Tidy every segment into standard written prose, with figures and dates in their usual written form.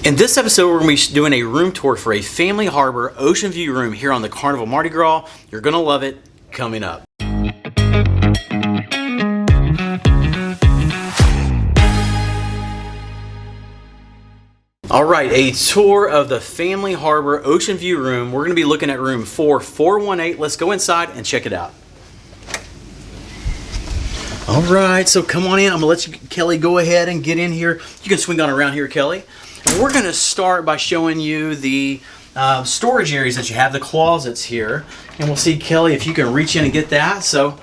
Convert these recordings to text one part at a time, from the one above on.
In this episode, we're going to be doing a room tour for a Family Harbor Oceanview room here on the Carnival Mardi Gras. You're going to love it. Coming up. All right, a tour of the Family Harbor Oceanview room. We're going to be looking at room 4418. Let's go inside and check it out. All right, so come on in. I'm going to let you, Kelly, go ahead and get in here. You can swing on around here, Kelly. And we're going to start by showing you the storage areas that you have, the closets here. And we'll see, Kelly, if you can reach in and get that. So,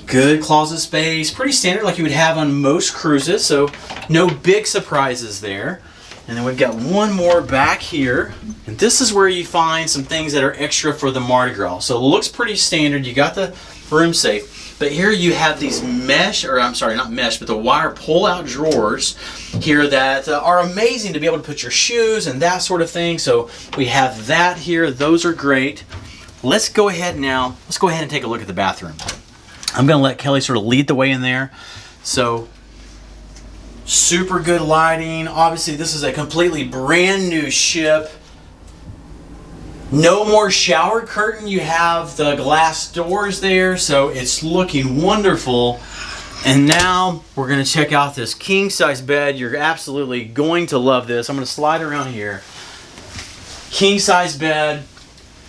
good closet space. Pretty standard like you would have on most cruises. So, no big surprises there. And then we've got one more back here. And this is where you find some things that are extra for the Mardi Gras. So, it looks pretty standard. You got the room safe. But here you have these mesh, or I'm sorry, not mesh, but the wire pull-out drawers here that are amazing to be able to put your shoes and that sort of thing. So we have that here. Those are great. Let's go ahead and take a look at the bathroom. I'm going to let Kelly sort of lead the way in there. So super good lighting. Obviously, this is a completely brand new ship. No more shower curtain. You have the glass doors there, so it's looking wonderful. And now we're going to check out this king size bed. You're absolutely going to love this. I'm going to slide around here. King size bed,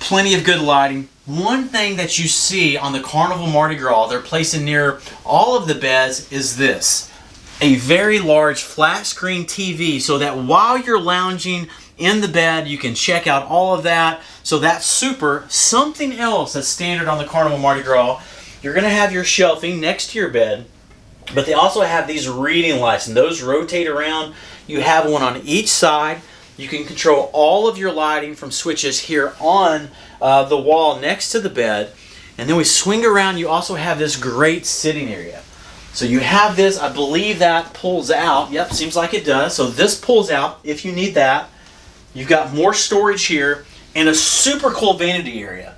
plenty of good lighting. One thing that you see on the Carnival Mardi Gras, they're placing near all of the beds, is this. A very large flat screen TV, so that while you're lounging in the bed, you can check out all of that. So that's super. Something else that's standard on the Carnival Mardi Gras, you're going to have your shelving next to your bed, but they also have these reading lights, and those rotate around. You have one on each side. You can control all of your lighting from switches here on the wall next to the bed. And then we swing around. You also have this great sitting area. So you have this, I believe that pulls out. Yep, seems like it does. So this pulls out if you need that. You've got more storage here and a super cool vanity area.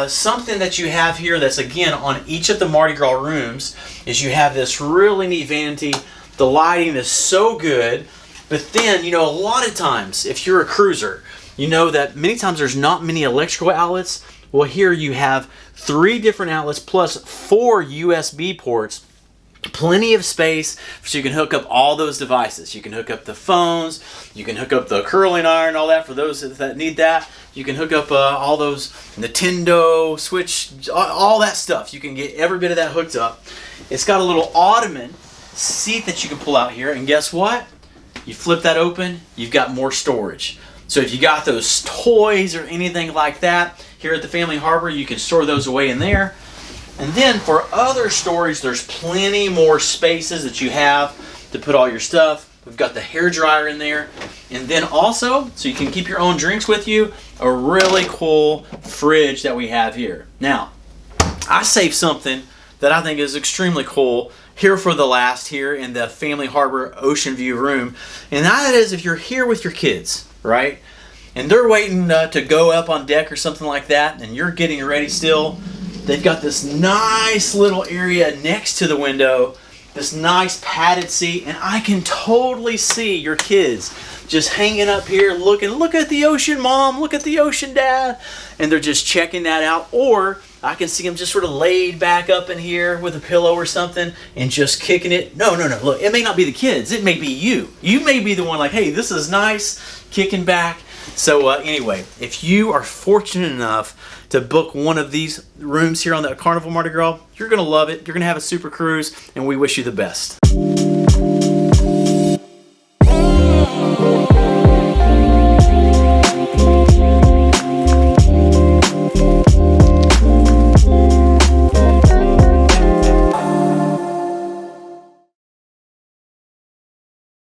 Something that you have here that's, again, on each of the Mardi Gras rooms is you have this really neat vanity. The lighting is so good. But then, you know, a lot of times, if you're a cruiser, you know that many times there's not many electrical outlets. Well, here you have 3 different outlets plus 4 USB ports. Plenty of space so you can hook up all those devices. You can hook up the phones, you can hook up the curling iron, all that for those that need that. You can hook up all those Nintendo, Switch, all that stuff. You can get every bit of that hooked up. It's got a little ottoman seat that you can pull out here, and guess what? You flip that open, you've got more storage. So if you got those toys or anything like that, here at the Family Harbor, you can store those away in there. And then for other storage, there's plenty more spaces that you have to put all your stuff. We've got the hair dryer in there. And then also, so you can keep your own drinks with you, a really cool fridge that we have here. Now, I saved something that I think is extremely cool here for the last here in the Family Harbor Oceanview room. And that is if you're here with your kids, right? And they're waiting to go up on deck or something like that, and you're getting ready still. They've got this nice little area next to the window, this nice padded seat, and I can totally see your kids just hanging up here looking, look at the ocean, Mom, look at the ocean, Dad, and they're just checking that out. Or I can see them just sort of laid back up in here with a pillow or something and just kicking it. No, look, it may not be the kids, it may be you. You may be the one like, hey, this is nice, kicking back. So anyway, if you are fortunate enough to book one of these rooms here on the Carnival Mardi Gras, you're going to love it. You're going to have a super cruise, and we wish you the best.